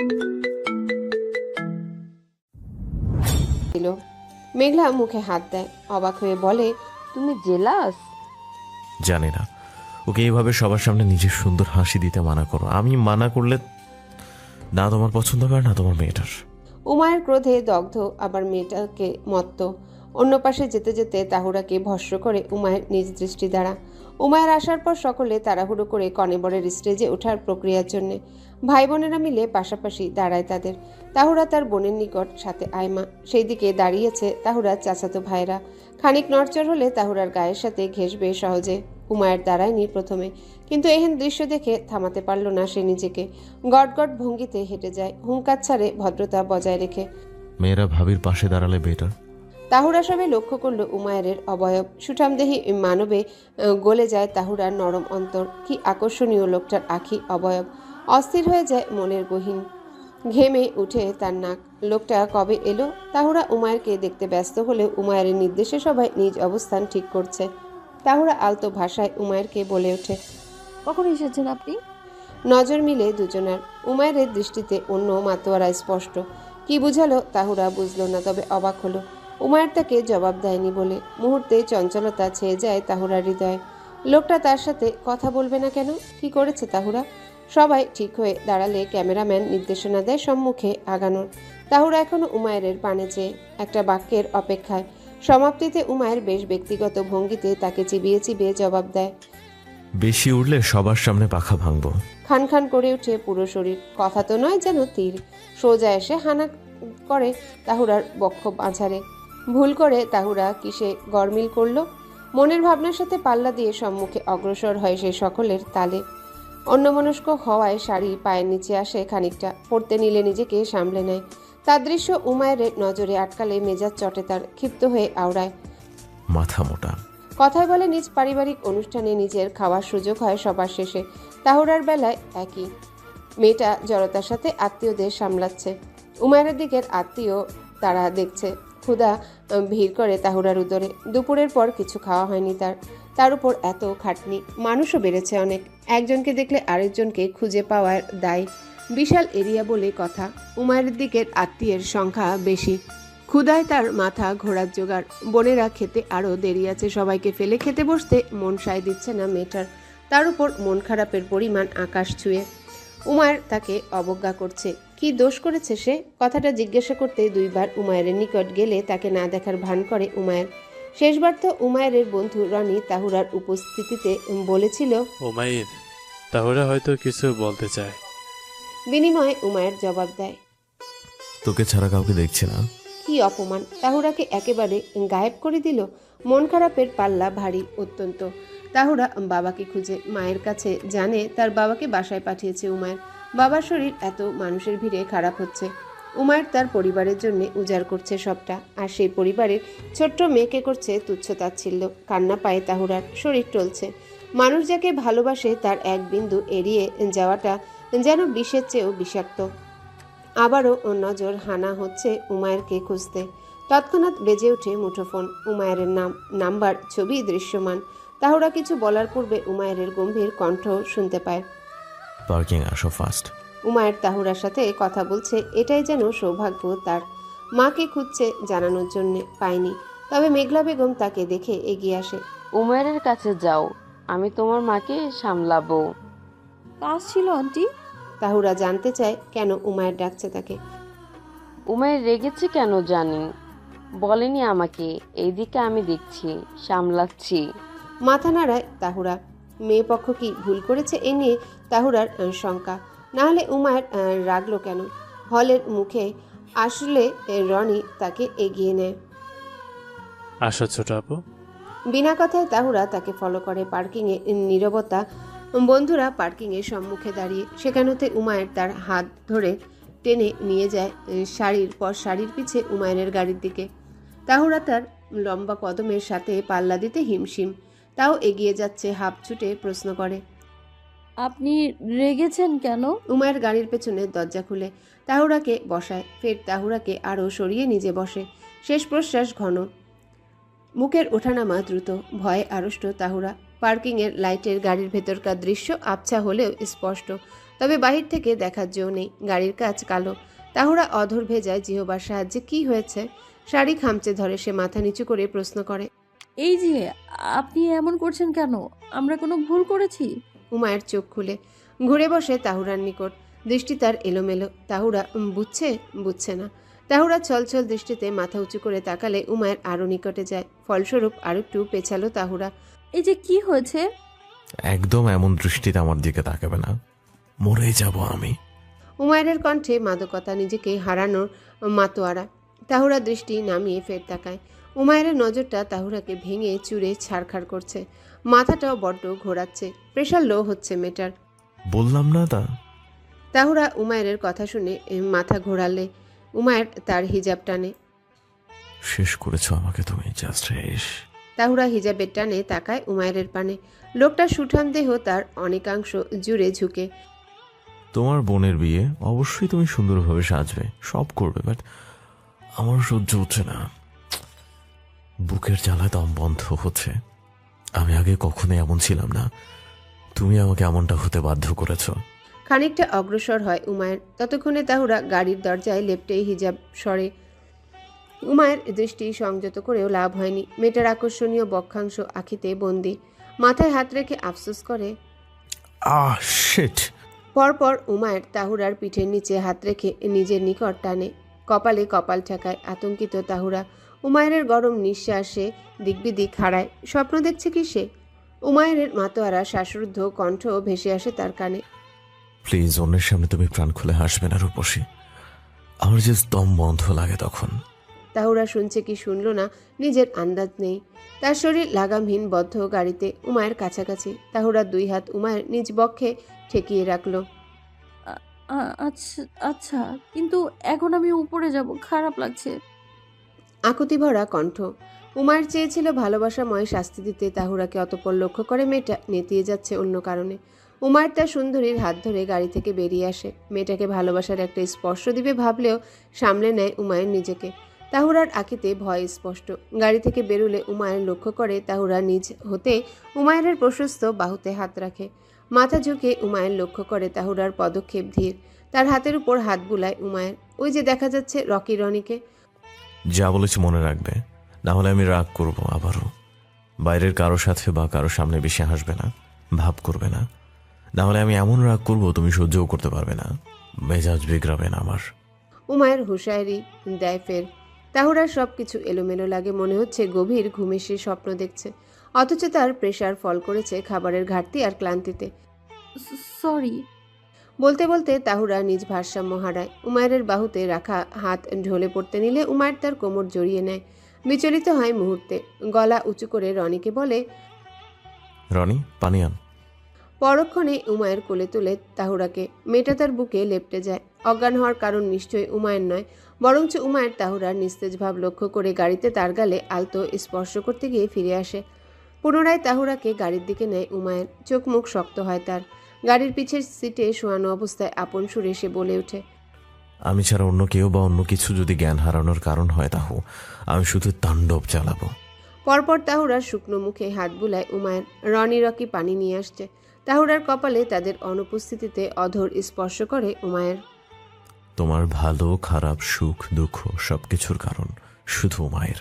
ছিল। মেঘলা মুখে হাত দেয়, অবাক হয়ে বলে, তুমি জেলাস? জানি না, ওকে এইভাবে সবার সামনে নিজের সুন্দর হাসি দিতে মানা করো। আমি মানা করলে না তোমার পছন্দ হবে না তোমার মেয়েটার। উমায়ের ক্রোধে দগ্ধ, আবার মেয়েটাকে মত্ত। অন্য পাশে যেতে যেতে তাহুরাকে ভস্ম করে উমায়ের নিজ দৃষ্টি দ্বারা। উমায়ের আসার পর সকলে তাড়াহুড়ো করে কনেবরের স্টেজে ওঠার প্রক্রিয়ার জন্যে। ভাই বোনেরা মিলে পাশাপাশি দাঁড়ায় তাদের। তাহুরা তার বোনের নিকট, সাথে আয়মা। সেই দিকে দাঁড়িয়েছে তাহুরার চাচাতো ভাইরা। খানিক নড়চড় হলে তাহুরার গায়ের সাথে ঘেঁষবে সহজে। উমায়ের দাঁড়ায়নি প্রথমে, কিন্তু এহেন দৃশ্য দেখে থামাতে পারল না সে নিজেকে। গটগট ভঙ্গিতে হেঁটে যায়, হুঙ্কার ছাড়ে ভদ্রতা বজায় রেখে। মেয়েরা ভাবির পাশে দাঁড়ালে বেটার। তাহুরা সবে লক্ষ্য করল উমায়ের অবয়ব। সুঠামদেহী মানবে গলে যায় তাহুরার নরম অন্তর। কি আকর্ষণীয় লোকটার আখি অবয়ব। অস্থির হয়ে যায় মনের গহীন। ঘেমে উঠে তার নাক। লোকটা কবে এলো? তাহুরা উমায়েরকে দেখতে ব্যস্ত হলেও উমায়ের নির্দেশে সবাই নিজ অবস্থান ঠিক করছে। তাহুরা আলতো ভাষায় উমায়েরকে বলে ওঠে, কখন এসেছেন আপনি? নজর মিলে দুজনার। উমায়ের দৃষ্টিতে অন্য মাতোয়ারা স্পষ্ট। কি বুঝালো তাহুরা বুঝল না, তবে অবাক হলো। উমায়ের তাকে জবাব দেয়নি বলে। মুহূর্তে চঞ্চলতা ছেয়ে যায় তাহুরার হৃদয়ে। লোকটা তার সাথে কথা বলবে না কেন? কি করেছে তাহুরা? সবাই ঠিক হয়ে দাঁড়ালে ক্যামেরাম্যান নির্দেশনা দেয় সম্মুখে আগানোর। তাহুরা এখনো উমায়ের পানে চেয়ে, একটা বাক্যের অপেক্ষায়। সমাপ্তিতে উমায়ের বেশ ব্যক্তিগত ভঙ্গিতে তাকে চিবিয়ে চিবিয়ে জবাব দেয়। বেশি উড়লে সবার সামনে পাখা ভাঙবো। খান খান করে উঠে পুরো শরীর। কথা তো নয়, যেন তীর সোজা এসে হানা করে তাহুরার বক্ষ বাঁঝারে। ভুল করে তাহুরা কিসে গরমিল করল? মনের ভাবনার সাথে পাল্লা দিয়ে সম্মুখে অগ্রসর হয় সে সকলের তালে। অন্যমনস্ক হওয়ায় শাড়ি পায়ের নিচে আসে খানিকটা। পড়তে নিলে নিজেকে সামলে নেয়। তার দৃশ্য উমায়ের নজরে আটকালে মেজাজ চটে তার। ক্ষিপ্ত হয়ে আওড়ায়। মাথা মোটা। কথায় বলে নিজ পারিবারিক অনুষ্ঠানে নিজের খাওয়ার সুযোগ হয় সবার শেষে। তাহুরার বেলায় একই। মেয়েটা জড়তার সাথে আত্মীয়দের সামলাচ্ছে। উমায়ের দিকের আত্মীয় তারা দেখছে। ক্ষুধা ভিড় করে তাহুরার উদরে। দুপুরের পর কিছু খাওয়া হয়নি তার উপর এত খাটনি। মানুষও বেড়েছে অনেক। একজনকে দেখলে আরেকজনকে খুঁজে পাওয়ার দায়। বিশাল এরিয়া বলে কথা। উমায়ের দিকের আত্মীয়ের সংখ্যা বেশি। ক্ষুধায় তার মাথা ঘোরার জোগাড়। বোনেরা খেতে আরও দেরি আছে। সবাইকে ফেলে খেতে বসতে মন সায় দিচ্ছে না মেয়েটার। তার উপর মন খারাপের পরিমাণ আকাশ ছুঁয়ে। উমায়ের তাকে অবজ্ঞা করছে। কি দোষ করেছে সে? কথাটা জিজ্ঞাসা করতে দুইবার উমায়ের নিকট গেলে তাকে না দেখার ভান করে উমায়ের। শেষবার তো উমায়ের বন্ধু রনি তাহুরার উপস্থিতিতে বলেছিল, ওমাইর, তাহলে হয়তো কিছু বলতে চায়। বিনিময়ে উমায়ের জবাব দেয়, তোকে ছাড়া কাউকে দেখছি না। কি অপমান! তাহুরাকে একেবারে গায়েব করে দিল। মন খারাপের পাল্লা ভারী অত্যন্ত। তাহুরা বাবাকে খুঁজে মায়ের কাছে জানে তার বাবাকে বাসায় পাঠিয়েছে উমায়ের। বাবার শরীর এত মানুষের ভিড়ে খারাপ হচ্ছে। উমায়ের তার পরিবারের জন্য উজাড় করছে সবটা, আর সেই পরিবারের ছোট্ট মেয়েকে করছে তুচ্ছ-তাচ্ছিল্য। কান্না পায় তাহুরার, শরীর টলছে। মানুষ যাকে ভালোবাসে তার এক বিন্দু এড়িয়ে যাওয়াটা যেন বিষের চেয়েও বিষাক্ত। আবারও নজর হানা হচ্ছে উমায়েরকে খুঁজতে। তৎক্ষণাৎ বেজে ওঠে মুঠোফোন। উমায়ের নাম্বার, ছবি দৃশ্যমান। তাহুরা কিছু বলার পূর্বে উমায়ের গম্ভীর কণ্ঠ শুনতে পায়। পার্কিং আসো ফাস্ট। উমায়ের তাহুরার সাথে কথা বলছে। এটাই যেন সৌভাগ্য তার। মাকে খুঁজছে জানানোর জন্য, পায়নি। তবে মেঘলা বেগম তাকে দেখে এগিয়ে আসে। উমায়ের কাছে যাও, আমি তোমার মাকে সামলাবো। কাজ ছিল আন্টি। তাহুরা জানতে চায় কেন উমায়ের ডাকছে তাকে। উমায়ের রেগেছে কেন জানি, বলেনি আমাকে। এইদিকে আমি দেখছি, সামলাচ্ছি। মাথা নাড়ায় তাহুরা। মেয়ে পক্ষ কি ভুল করেছে এ নিয়ে তাহুরার শঙ্কা। না হলে উমায়ের রাগলো কেন? হলের মুখে আসলে রনি তাকে এগিয়ে নেয়। আসো ছোট আপু। বিনা কথায় তাহুরা তাকে ফলো করে। পার্কিংয়ে নীরবতা। বন্ধুরা পার্কিংয়ের সম্মুখে দাঁড়িয়ে। সেখানেতে উমায়ের তার হাত ধরে টেনে নিয়ে যায় শাড়ির পর শাড়ির পিছে উমায়ের গাড়ির দিকে। তাহুরা তার লম্বা কদমের সাথে পাল্লা দিতে হিমশিম। তাও এগিয়ে যাচ্ছে। হাঁপ ছুটে প্রশ্ন করে, আপনি রেগেছেন কেন? উমায়ের গাড়ির পেছনে দরজা খুলে তাহুরাকে বসায়। ফের তাহুরাকে আরও সরিয়ে নিজে বসে। শেষ প্রশ্বাস ঘন, মুখের ওঠানামা দ্রুত। ভয়ে আড়ষ্ট তাহুরা। পার্কিংয়ের লাইটের গাড়ির ভেতরকার দৃশ্য আবছা হলেও স্পষ্ট। তবে বাহির থেকে দেখার জো নেই। গাড়ির কাজ কালো। তাহুরা অধর ভেজায় জিহবার সাহায্যে কি হয়েছে শাড়ি খামচে ধরে সে মাথা নিচু করে প্রশ্ন করে। এই যে, আপনি এমন করছেন কেন? আমরা কোনো ভুল করেছি? উমায়ের চোখ খুলে ঘুরে বসে তাহুরার নিকট। দৃষ্টি তার এলোমেলো। তাহুরা বুঝছে না। তাহুরা ছলছল দৃষ্টিতে মাথা উঁচু করে তাকালে উমায়ের আরো নিকটে যায়। ফলস্বরূপ আরো একটু পেছালো তাহুরা। এই যে কি হয়েছে? একদম এমন দৃষ্টিতে আমার দিকে তাকাবে না, মরে যাব আমি। উমায়ের কণ্ঠে মাদকতা, নিজেকে হারানোর মাতোয়ারা। তাহুরা দৃষ্টি নামিয়ে ফের তাকায়। উমায়ের নজরটা তাহুরাকে ভেঙে চুরে ছাড়খাড় করছে। মাথাটাও বড্ড ঘোরাচ্ছে। প্রেশার লো হচ্ছে মেটার। বললাম না তা। তাহুরা উমায়ের কথা শুনে মাথা ঘোরালে উমায়ের তার হিজাব টানে। শেষ করেছো আমাকে তুমি, জাস্ট শেষ। তাহুরা হিজাবের টানে তাকায় উমায়ের পানে। লোকটা সুঠাম দেহ, তার অনেকাংশ জুড়ে ঝুঁকে। তোমার বোনের বিয়ে, অবশ্যই তুমি সুন্দরভাবে সাজবে, সব করবে, বাট আমার সহ্য হচ্ছে না। বুকের জ্বালায় দম বন্ধ হচ্ছে। আমি আগে কখনো এমন ছিলাম না, তুমি আমাকে এমনটা হতে বাধ্য করেছো। খানিকটা অগ্রসর হয় উমায়ের। ততক্ষণে তাহুরা গাড়ির দরজায় লেপ্টেই হিজাব সরে। উমায়ের দৃষ্টি সংযত করেও লাভ হয়নি। মেয়েটার আকর্ষণীয় বক্ষাংশ আখিতে বন্দি। মাথায় হাত রেখে আফসোস করে। শিট। পরপর উমায়ের তাহুরার পিঠের নিচে হাত রেখে নিজের নিকট টানে। কপালে কপাল ঠেকায় আতঙ্কিত তাহুরা। উমায়ের গরম নিঃশ্বাসে দিকবিদিক হারায়। স্বপ্ন দেখছে কি সে? উমায়ের মাতোয়ারা শ্বাসরুদ্ধ কণ্ঠ ভেসে আসে তার কানে। প্লিজ, অন্যের সামনে তুমি প্রাণ খুলে হাসবে না রূপসী। আমার যে দম বন্ধ লাগে তখন। তাহুরা শুনছে কি শুনল না নিজের আন্দাজ নেই। তার শরীর লাগামহীন বদ্ধ গাড়িতে উমায়ের কাছাকাছি। তাহুরা দুই হাত উমায়ের নিজ বক্ষে ঠেকিয়ে রাখল। আচ্ছা আচ্ছা, কিন্তু এখন আমি উপরে যাব, খারাপ লাগছে। আকুতি ভরা কণ্ঠ। উমায়ের চেয়েছিল ভালোবাসাময় শাস্তি দিতে তাহুরাকে, অতঃপর লক্ষ্য করে মেয়েটা নেতিয়ে যাচ্ছে অন্য কারণে। উমায়ের তার সুন্দরীর হাত ধরে গাড়ি থেকে বেরিয়ে আসে। মেয়েটাকে ভালোবাসার একটা স্পর্শ দিবে ভাবলেও সামলে নেয় উমায়ের নিজেকে। তাহুরার আঁকিতে ভয় স্পষ্ট। গাড়ি থেকে বেরুলে উমায়ের লক্ষ্য করে তাহুরা নিজ হতে উমায়ের প্রশস্ত বাহুতে হাত রাখে। মাথা ঝুঁকে উমায়ের লক্ষ্য করে তাহুরার পদক্ষেপ ধীর। তার হাতের উপর হাত বুলায় উমায়ের। ওই যে দেখা যাচ্ছে রকি রনিকে। যা বলেছি মনে রাখবে, না হলে আমি রাগ করব আবারও। বাইরের কারো সাথে বা কারো সামনে বেশি হাসবে না, ভাব করবে না, না হলে আমি এমন রাগ করব তুমি সহ্যও করতে পারবে না। মেজাজ বিগড়াবে না আমার। উমায়ের হুঁশিয়ারি দেয় ফের। তাহুরার সবকিছু এলোমেলো লাগে। মনে হচ্ছে গভীর ঘুমে সে স্বপ্ন দেখছে, অথচ তার প্রেশার ফল করেছে খাবারের ঘাটতি আর ক্লান্তিতে। সরি। বলতে বলতে তাহুরা নিজ ভারসাম্য হারায়। উমায়ের বাহুতে রাখা হাত ঢলে পড়তে নিলে উমায়ের তার কোমর জড়িয়ে নেয়। বিচলিত হয় মুহূর্তে। গলা উঁচু করে রনিকে বলে, রনি, পানি আন। পরক্ষণে উমায়ের কোলে তুলে তাহুরাকে। মেয়েটা তার বুকে লেপ্টে যায়। অজ্ঞান হওয়ার কারণ নিশ্চয়ই উমায়ের নয়, বরঞ্চ উমায়ের তাহুরার নিস্তেজ ভাব লক্ষ্য করে গাড়িতে তার গালে আলতো স্পর্শ করতে গিয়ে ফিরে আসে। পুনরায় তাহুরাকে গাড়ির দিকে নেয় উমায়ের। চোখ মুখ শক্ত হয় তার। গাড়ির পিছের সিটে শোয়ানো অবস্থায় আপন সুরে সে বলে ওঠে, আমি ছাড়া অন্য কেউ বা অন্য কিছু যদি জ্ঞান হারানোর কারণ হয়, তাহলে আমি শুধু তাণ্ডব চালাবো। পরপর তাহুরার শুকনো মুখে হাত বুলায় উমায়ের। রনি রকি পানি নিয়ে আসছে। তাহুরার কপালে তাদের অনুপস্থিতিতে অধর স্পর্শ করে উমায়ের। তোমার ভালো খারাপ সুখ দুঃখ সবকিছুর কারণ শুধু উমায়ের।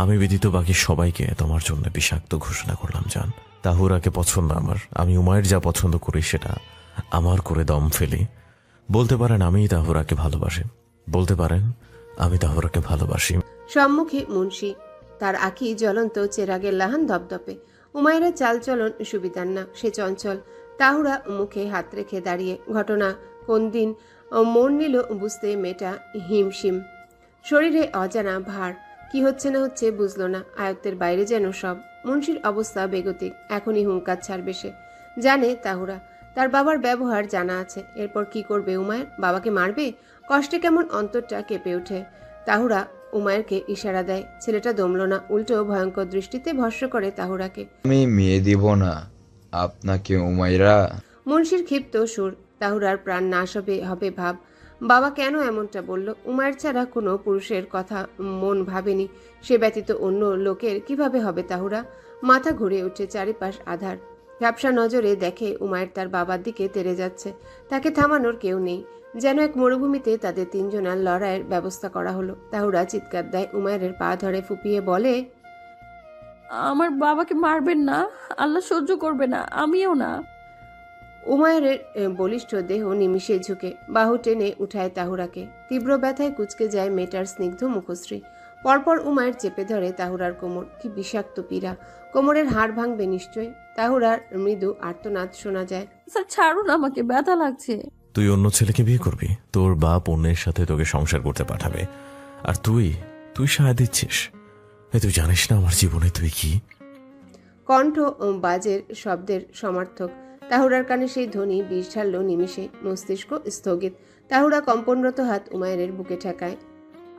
আমি ব্যতীত বাকি সবাইকে তোমার জন্য বিষাক্ত ঘোষণা করলাম জান। তাহুরাকে পছন্দ আমার, আমি উমায়ের যা পছন্দ করি সেটা আমার করে দম ফেলি। বলতে পারেন আমি তাহুরাকে ভালোবাসি, বলতে পারেন আমি তাহুরাকে ভালোবাসি। সম্মুখে মুন্সি, তার আঁখি জ্বলন্ত চেরাগের লাহান ধপধপে। উমায়ের চালচলন সুবিধার না, সে চঞ্চল। তাহুরা মুখে হাত রেখে দাঁড়িয়ে। ঘটনা কোন দিন মন নিল বুঝতে মেয়েটা হিমশিম। শরীরে অজানা ভার। কি হচ্ছে না হচ্ছে বুঝল না, আয়ত্তের বাইরে যেন সব। মুন্সির অবস্থা বেগতিক। এখনই হুঙ্কার ছাড়বে সে। জানে তাহুরা, তার বাবার ব্যবহার জানা আছে। এরপর কি করবে উমায়ের? বাবাকে মারবে? কষ্টে কেমন অন্তরটা কেঁপে ওঠে। তাহুরা উমায়েরকে ইশারা দেয়। ছেলেটা দমল না, উল্টো ভয়ঙ্কর দৃষ্টিতে ভস্ম করে তাহুরাকে। আমি মেয়ে দিব না আপনাকে উমাইরা। মুন্সির ক্ষিপ্ত সুর। তাহুরার প্রাণ নাশ হবে ভাব। বাবা কেন এমনটা বলল? উমায়ের ছাড়া কোনো পুরুষের কথা মন ভাবেনি। সে ব্যতীত অন্য লোকের কিভাবে হবে তাহুরা? মাথা ঘুরে উঠে, চারিপাশ আধার। ঝাপসা নজরে দেখে উমায়ের তার বাবার দিকে তেড়ে যাচ্ছে। তাকে থামানোর কেউ নেই। যেন এক মরুভূমিতে তাদের তিনজনার লড়াইয়ের ব্যবস্থা করা হলো। তাহুরা চিৎকার দেয়, উমায়ের পা ধরে ফুপিয়ে বলে, আমার বাবাকে মারবেন না, আল্লাহ সহ্য করবে না, আমিও না। উমায়ের বলিষ্ঠ দেহ নিমিষে ঝুঁকে বাহু টেনে উঠায় তাহুরাকে। তীব্র ব্যথায় কুঁচকে যায় মেয়েটার স্নিগ্ধ মুখশ্রী। পরপর উমায়ের চেপে ধরে তাহুরার কোমর। কি বিষাক্ত পীড়া! কোমরের হাড় ভাঙবে নিশ্চয়। তাহুরার মৃদু আর্তনাদ শোনা যায়। স্যার ছাড়ুন, আমাকে ব্যথা লাগছে। তুই অন্য ছেলেকে বিয়ে করবি, তোর বাপ অন্যের সাথে তোকে সংসার করতে পাঠাবে, আর তুই তুই সায় দিচ্ছিস। তুই জানিস না আমার জীবনে তুই কি? কণ্ঠ ও বাজের শব্দের সমার্থক। তাহুরার কানে সেই ধ্বনি বিষ ঢালল নিমিষে। মস্তিষ্ক স্থগিত। তাহুরা কম্পনরত হাত উমায়ের বুকে ঠেকায়।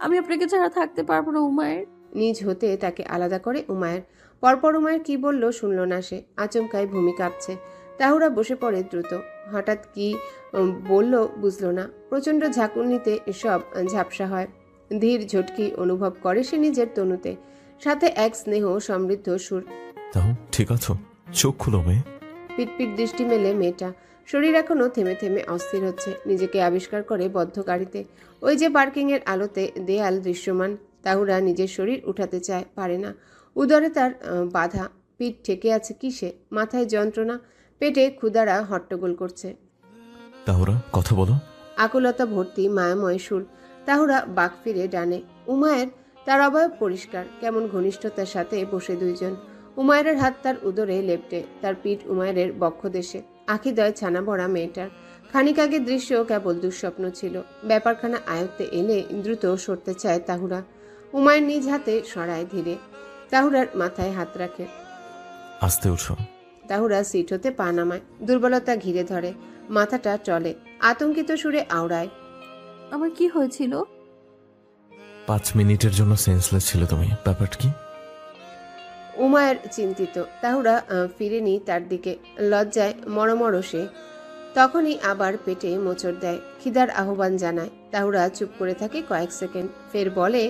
আমি আপনাকে ছাড়া থাকতে পারবো না উমায়ের। নিজ হতে তাকে আলাদা করে উমায়ের। পরপর উমায়ের কি বলল শুনল না সে। আচমকায় ভূমি কাঁপছে। তাহুরা বসে পড়ে দ্রুত। হঠাৎ কি বলল বুঝল না। প্রচণ্ড ঝাঁকুনিতে সব ঝাপসা হয়। ধীর ঝটকি অনুভব করে সে নিজের তনুতে। সাথে এক স্নেহ সমৃদ্ধ সুর। তাও ঠিক আছো? চোখ খুলো মেয়ে। পিটপিট দৃষ্টি মেলে মেয়েটা। শরীর এখনো থেমে থেমে অস্থির হচ্ছে। নিজেকে আবিষ্কার করে বদ্ধ গাড়িতে। ওই যে পার্কিংয়ের আলোতে দেয়াল দৃশ্যমান। তাহুরা নিজের শরীর উঠাতে চায়, পারে না। উদরে তার বাধা। পিঠ ঠেকে আছে কিসে? মাথায় যন্ত্রণা, পেটে ক্ষুধারা হট্টগোল করছে। তাহুরা কথা বলো। আকুলতা ভর্তি মায়াময় সুর। তাহুরা বাঁক ফিরে ডানে। উমায়ের, তার অবয়ব পরিষ্কার। কেমন ঘনিষ্ঠতার সাথে বসে দুইজন। উমায়ের হাত তার উদরে লেপটে, তার পিঠ উমায়ের বক্ষদেশে। আখিদয় ছানা ভরা মেয়েটার। খানিক আগে দৃশ্য কেবল দুঃস্বপ্ন ছিল। ব্যাপারখানা আয়ত্তে এলে দ্রুত সরতে চায় তাহুরা। উমায়ের নিজ হাতে সরায় ধীরে। তাহুরার মাথায় হাত রাখে। আস্তে উঠো। তাহুরা সিট হতে পা নামায়। দুর্বলতা ঘিরে ধরে। মাথাটা চলে। আতঙ্কিত সুরে আওড়ায়। আমার কি হয়েছিল? 5 মিনিটের জন্য সেন্সলেস ছিল তুমি। ব্যাপারটা কি? উমায়ের চিন্তিত। তাহুরা ফিরেনি তার দিকে। লজ্জায় মরমর সে। তখনই আবার পেটে মোচড় দেয়। খিদার আহ্বান জানায়। তাহুরা চুপ করে থাকে কয়েক সেকেন্ড। ফের বলে,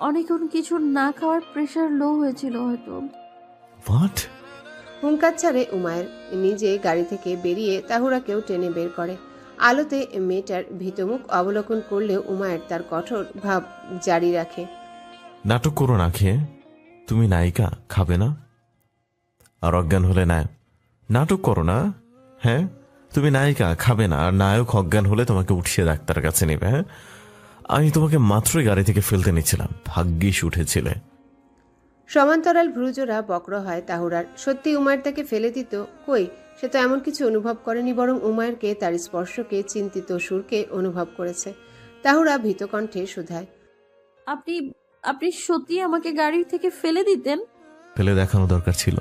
অনেকক্ষণ কিছু না খাওয়ার প্রেশার লো হয়েছিল হয়তো। হোয়াট? হুঙ্কার ছাড়ে উমায়ের। নিজে গাড়ি থেকে বেরিয়ে তাহুরাকেও টেনে বের করে। আলোতে মেয়েটার ভীতমুখ অবলোকন করলেও উমায়ের তার কঠোর ভাব জারি রাখে। নাটক করো না খেয়ে। তুমি নায়িকা, খাবে না? আর অজ্ঞান হলে নাটক করো না। হ্যাঁ, তুমি নায়িকা, খাবে না, আর নায়ক অজ্ঞান হলে তোমাকে উঠিয়ে ডাক্তারের কাছে নেবে। হ্যাঁ, আমি তোমাকে মাত্রই গাড়ি থেকে ফেলতে নিচ্ছিলাম, ভাগ্যিস উঠেছিলে। সমান্তরাল ভ্রুজোড়া বক্র হয় তাহুরার। সত্যি উমায়ের তাকে ফেলে দিত? কই, সে তো এমন কিছু অনুভব করেনি, বরং উমায়েরকে, তার স্পর্শকে, চিন্তিত সুরকে অনুভব করেছে। তাহুরা ভীত কণ্ঠে শুধায়, আপনি আপনি সত্যি আমাকে গাড়ি থেকে ফেলে দিতেন? ফেলে দেখানো দরকার ছিল।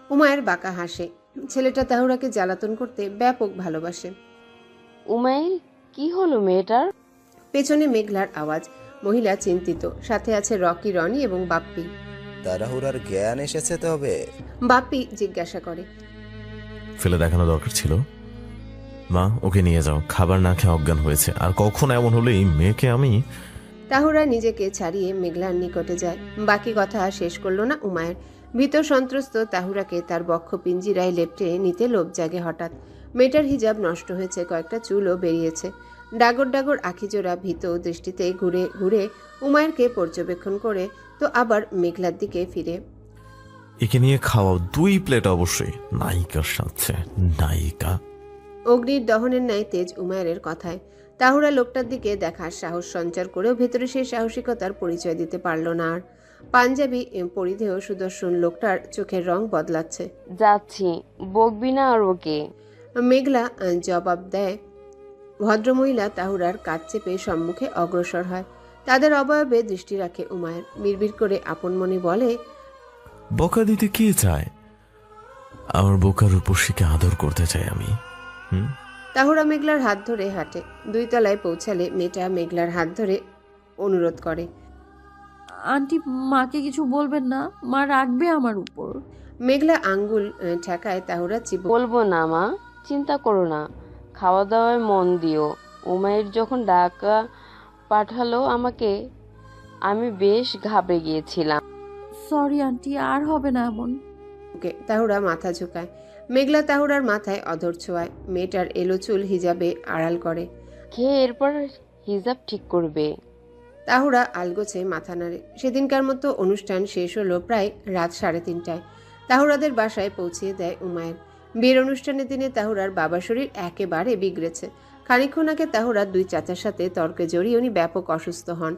উমায়ের বাঁকা হাসে। ছেলেটা তাহুরাকে জ্বালাতন করতে ব্যাপক ভালোবাসে। উমাইল, কি হলো মেয়েটার? পেছনে মেঘলার আওয়াজ। মহিলা চিন্তিত। সাথে আছে রকি, রনি এবং বাপ্পি। তাড়াহুড়ার জ্ঞান এসেছে তবে। বাপ্পি জিজ্ঞাসা করে, ফেলে দেখানো দরকার ছিল। মা, ওকে নিয়ে যাও, খাবার না খেয়ে অজ্ঞান হয়েছে, আর কখন এমন হলে এই মেয়েকে আমি। তাহুরা নিজেকে ছাড়িয়ে মেঘলার নিকটে যায়। বাকি কথা শেষ করল না উমায়ের। ভীত সন্ত্রস্ত তাহুরাকে তার বক্ষ পিঞ্জিরায় লেপটে নিতে লোভ জাগে হঠাৎ। মেয়েটার হিজাব নষ্ট হয়েছে, কয়েকটা চুলও বেরিয়েছে। ডাগর ডাগর আখিজোড়া ভীত দৃষ্টিতে ঘুরে ঘুরে উমায়েরকে পর্যবেক্ষণ করে তো আবার মেঘলার দিকে ফিরে। একে নিয়ে খাওয়াও 2 প্লেট অবশ্যই। নায়িকার সাথে নায়িকা। অগ্নির দহনের ন্যায় তেজ উমায়ের কথায়। তাহুরা লোকটার দিকে দেখার সাহস সঞ্চার করেও ভেতরে সেই সাহসিকতার পরিচয় দিতে পারল না আর। পাঞ্জাবি পরিধেয় সুদর্শন লোকটার চোখের রং বদলাচ্ছে। যাচ্ছি, বকবি না আর ওকে। মেঘলা জবাব দেয়। ভদ্রমহিলা তাহুরার কাজ চেপে সম্মুখে অগ্রসর হয়। তাদের অবয়বে দৃষ্টি রাখে উমায়ের। বিড়বিড় করে আপন মনে বলে, বকা দিতে কে চায়? আমার বোকার রূপসীকে আদর করতে চাই আমি। তাহুরা মেঘলার হাত ধরে হাঁটে। 2 তলায় পৌঁছালে মেয়েটা মেঘলার হাত ধরে অনুরোধ করে, আন্টি, মাকে কিছু বলবেন না, মা রাখবে আমার উপর। মেঘলা আঙ্গুল ঠেকায়। তাহুরা চিবুক। বলবো না মা, চিন্তা করো না, খাওয়া দাওয়ায় মন দিও। উমাইর যখন ডাকা পাঠালো আমাকে, আমি বেশ ঘাবড়ে গিয়েছিলাম। সরি আন্টি, আর হবে না এমন। তাহুরা মাথা ঝুঁকায়। মেঘলা তাহুরার মাথায় অধর ছোঁয়ায়, মেয়েটার এলো চুল হিজাবে আড়াল করে। খেয়ে এরপর হিজাব ঠিক করবে। তাহুরা আলগোছে মাথা নাড়ে। সেদিনকার মতো অনুষ্ঠান শেষ হলো প্রায় রাত 3:30টায়। তাহুরাদের বাসায় পৌঁছিয়ে দেয় উমায়ের। বিয়ের অনুষ্ঠানের দিনে তাহুরার বাবার শরীর একেবারে বিগড়েছে। খানিকক্ষণ আগে তাহুরার 2 চাচার সাথে তর্কে জড়িয়ে উনি ব্যাপক অসুস্থ হন।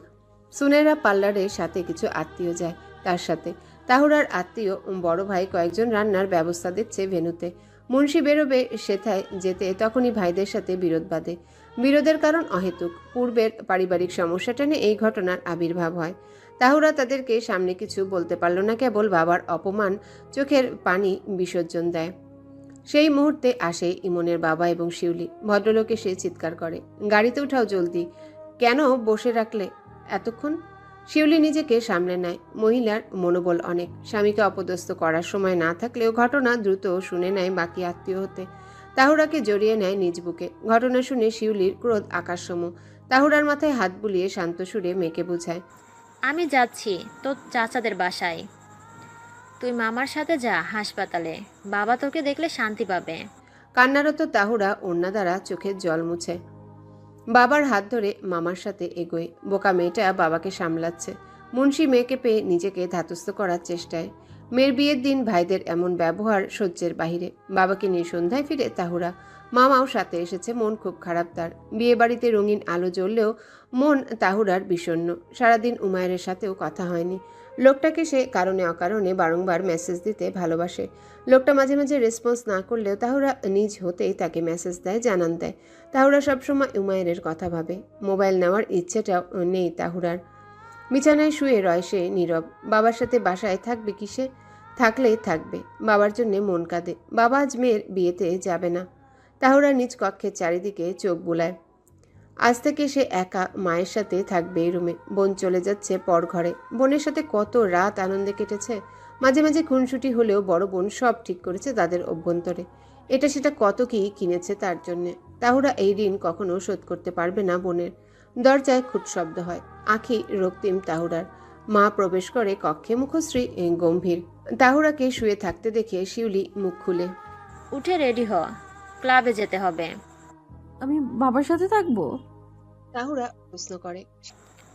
সুনেরা পার্লারের সাথে কিছু আত্মীয় যায় তার সাথে। তাহুরার আত্মীয় বড় ভাই কয়েকজন রান্নার ব্যবস্থা দিচ্ছে ভেন্যুতে। মুন্সি বেরোবে সেথায় যেতে তখনই ভাইদের সাথে বিরোধ বাঁধে। বিরোধের কারণ অহেতুক। পূর্বের পারিবারিক সমস্যাটা নিয়ে এই ঘটনার আবির্ভাব হয়। তাহুরা তাদেরকে সামনে কিছু বলতে পারল না, কেবল বাবার অপমান চোখের পানি বিসর্জন দেয়। সেই মুহূর্তে আসে ইমনের বাবা এবং শিউলি। ভদ্রলোক এসে চিৎকার করে, গাড়িতে উঠাও জলদি, কেন বসে রাখলে এতক্ষণ? শিউলি নিজেকে সামলে নেয়। মহিলার মনোবল অনেক। স্বামীকে অপদস্থ করার সময় না থাকলেও ঘটনা দ্রুত শুনে নেয় বাকি আত্মীয় হতে। তাহুরাকে জড়িয়ে নেয় নিজ বুকে। ঘটনা শুনে শিউলির ক্রোধ আকাশসম। তাহুরার মাথায় হাত বুলিয়ে শান্ত সুরে মেয়েকে বোঝায়, আমি যাচ্ছি তোর চাচাদের বাসায়, তুই মামার সাথে যা হাসপাতালে, বাবা তোকে দেখলে শান্তি পাবে। কান্নারত তাহুরা ওড়না দ্বারা চোখের জল মুছে বাবার হাত ধরে মামার সাথে এগোয়। বোকা মেয়েটা বাবাকে সামলাচ্ছে। মুন্সি মেয়েকে পেয়ে নিজেকে ধাতস্থ করার চেষ্টায়। মেয়ের বিয়ের দিন ভাইদের এমন ব্যবহার সহ্যের বাহিরে। বাবাকে নিয়ে সন্ধ্যায় ফিরে তাহুরা। মামাও সাথে এসেছে। মন খুব খারাপ তার। বিয়ে বাড়িতে রঙিন আলো জ্বললেও মন তাহুরার বিষণ্ণ। সারাদিন উমায়ের সাথেও কথা হয়নি। লোকটাকে সে কারণে অকারণে বারংবার মেসেজ দিতে ভালোবাসে। লোকটা মাঝে মাঝে রেসপন্স না করলেও তাহুরা নিজ হতেই তাকে মেসেজ দেয়, জানান দেয়। তাহুরা সবসময় উমায়ের কথা ভাবে। মোবাইল নেওয়ার ইচ্ছেটাও নেই তাহুরার। বিছানায় শুয়ে রয় সে নীরব। বাবার সাথে বাসায় থাকবে কি সে? থাকলেই থাকবে। বাবার জন্য মন কাঁদে। বাবা আজ মেয়ের বিয়েতে যাবে না। তাহুরা নিজ কক্ষের চারিদিকে চোখ বুলায়। আজ থেকে সে একা মায়ের সাথে থাকবে এই রুমে। বোন চলে যাচ্ছে পর ঘরে। বোনের সাথে কত রাত আনন্দে কেটেছে। মাঝে মাঝে খুনসুটি হলেও বড় বোন সব ঠিক করেছে তাদের অভ্যন্তরে। এটা সেটা কত কি কিনেছে তার জন্যে। তাহুরা এই ঋণ কখনো শোধ করতে পারবে না বোনের। দরজায় খুট শব্দ হয়। আঁখি রক্তিম তাহুরার। মা প্রবেশ করে কক্ষে, মুখশ্রী গম্ভীর। তাহুরাকে শুয়ে থাকতে দেখে শিউলি মুখ খুলে, উঠে রেডি হ, ক্লাবে যেতে হবে। আমি বাবার সাথে থাকবো? তাহুরা প্রশ্ন করে।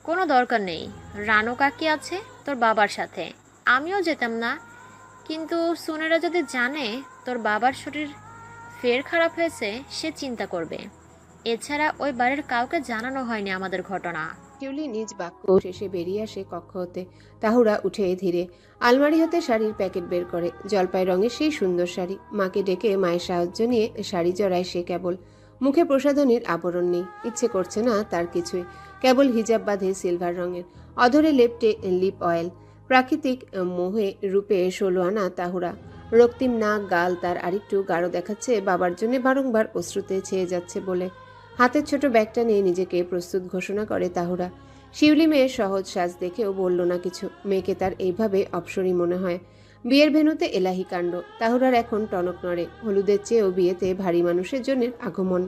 কোনো দরকার নেই, রানু কাকি আছে তোর বাবার সাথে, আমিও যেতাম না, কিন্তু সুনেরা যদি জানে তোর বাবার শরীর ফের খারাপ হয়েছে সে চিন্তা করবে। এছাড়া ওই বাড়ির কাউকে জানানো হয়নি আমাদের ঘটনা। শিউলি নিজ বাক্য শেষে বেরিয়ে আসে কক্ষ হতে। তাহুরা উঠে ধীরে আলমারি হতে শাড়ির প্যাকেট বের করে। জলপাই রঙের সেই সুন্দর শাড়ি। মাকে ডেকে মায়ের সাহায্য নিয়ে শাড়ি জড়ায় সে। কেবল মুখে প্রসাধনীর আবরণ নেই। ইচ্ছে করছে না তার কিছুই। কেবল হিজাব বাঁধে সিলভার রঙের। অধরে লেপটে লিপ অয়েল। প্রাকৃতিক মোহে রূপে 16 আনা তাহুরা। রক্তিম নাক গাল তার আরেকটু গাঢ় দেখাচ্ছে বাবার জন্য বারংবার অশ্রুতে ছেয়ে যাচ্ছে বলে। হাতের ছোট ব্যাগটা নিয়ে নিজেকে প্রস্তুত ঘোষণা করে তাহুরা। শিউলি মেয়ের সহজ সাজ দেখেও বলল না কিছু। মেয়েকে তার এইভাবে অপসরী মনে হয়। বিয়ের ভেন্যুতে এলাহি কাণ্ড। তাহুরার এখন টনক নড়ে। হলুদের চেয়েও বিয়েতে ভারী মানুষের জন্য আগমন।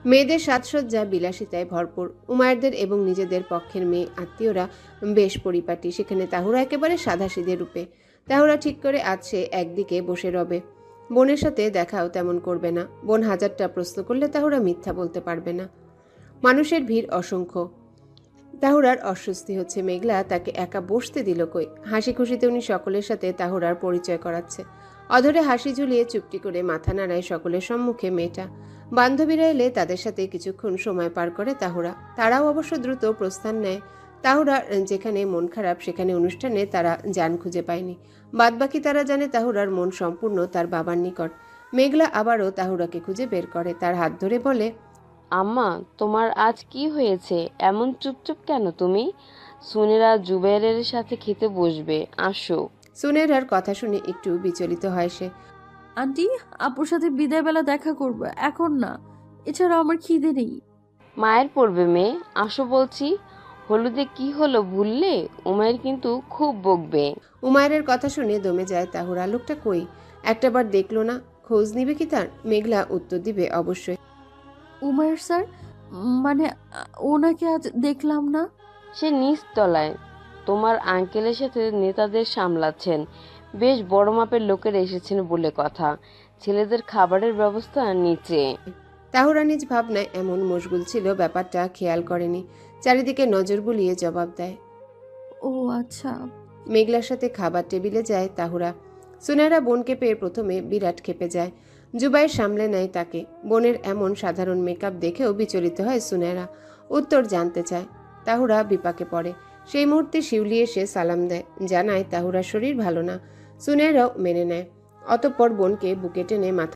মেয়েদের সাজসজ্জা বিলাসিতায় ভরপুর। উমায়েরদের এবং নিজেদের পক্ষের মেয়ে আত্মীয়রা বেশ পরিপাটি। সেখানে তাহুরা একেবারে সাদাসিধে রূপে। তাহুরা ঠিক করে আজ সে একদিকে বসে রবে। বোনের সাথে দেখাও তেমন করবে না। বোন হাজারটা প্রশ্ন করলে তাহুরা মিথ্যা বলতে পারবে না। মানুষের ভিড় অসংখ্য। তাহুরার অস্বস্তি হচ্ছে। মেঘলা তাকে একা বসতে দিল কই? হাসি খুশিতে উনি সকলের সাথে তাহুরার পরিচয় করাচ্ছে। অধরে হাসি ঝুলিয়ে চুপটি করে মাথা নাড়ায় সকলের সম্মুখে মেয়েটা। বান্ধবীরা এলে তাদের সাথে কিছুক্ষণ সময় পার করে তাহুরা। তারাও অবশ্য দ্রুত প্রস্থান নেয়। তাহুরার যেখানে মন খারাপ সেখানে অনুষ্ঠানে তারা জান খুঁজে পায়নি। বাদবাকি তারা জানে তাহুরার মন সম্পূর্ণ তার বাবার নিকট। মেঘলা আবারও তাহুরাকে খুঁজে বের করে। তার হাত ধরে বলে, আম্মা, তোমার আজ কি হয়েছে? এমন চুপচুপ কেন তুমি? সুনেরা জুবেরের সাথে খেতে বসবে, আসো। সুনেরার কথা শুনে একটু বিচলিত হয় সে। আন্টি, আপুর সাথে বিদায় বেলা দেখা করবো, এখন না। এছাড়া আমার খিদে নেই। মায়ের পড়বে মেয়ে, আসো বলছি। হলুদে কি হলো ভুললে? উমায়ের কিন্তু খুব বকবে। উমায়ের কথা শুনে দমে যায় তাহুরা। লোকটা কই? একটাবার দেখলো না? খোঁজ নিবে কি তার? মেঘলা উত্তর দিবে অবশ্যই। উমায়ের স্যার, মানে ওনাকে আজ দেখলাম না। সে নিচতলায় তোমার আঙ্কেলের সাথে নেতাদের সামলাচ্ছেন। বেশ বড় মাপের লোকের এসেছেন বলে কথা। ছেলেদের খাবারের ব্যবস্থা নিচে। তাহুরা নিজ ভাবনায় এমন মশগুল ছিল ব্যাপারটা খেয়াল করেনি। চারিদিকে নজর বুলিয়ে জবাব দেয়। ও আচ্ছা। মেঘলার সাথে খাবার টেবিলে যায় তাহুরা। সুনেরা বোনকে পেয়ে প্রথমে বিরাট ক্ষেপে যায়। জুবাইর সামলে নেয় তাকে। বোনের এমন সাধারণ মেকআপ দেখেও বিচলিত হয় সুনেরা। উত্তর জানতে চায়। তাহুরা বিপাকে পড়ে। সেই মুহূর্তে শিউলি এসে সালাম দেয়, জানায় তাহুরার শরীর ভালো না। সুনেরাও মেনে নেয়। অতঃপর বোনকে বুকে টেনে মাথা।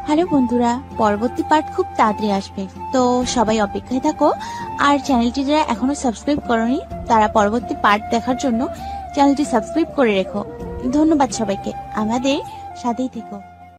হ্যালো বন্ধুরা, পরবর্তী পার্ট খুব তাড়াতাড়ি আসবে, তো সবাই অপেক্ষায় থাকো। আর চ্যানেলটি যারা এখনো সাবস্ক্রাইব করনি তারা পরবর্তী পার্ট দেখার জন্য চ্যানেলটি সাবস্ক্রাইব করে রেখো। ধন্যবাদ সবাইকে, আমাদের সাথেই থেকো।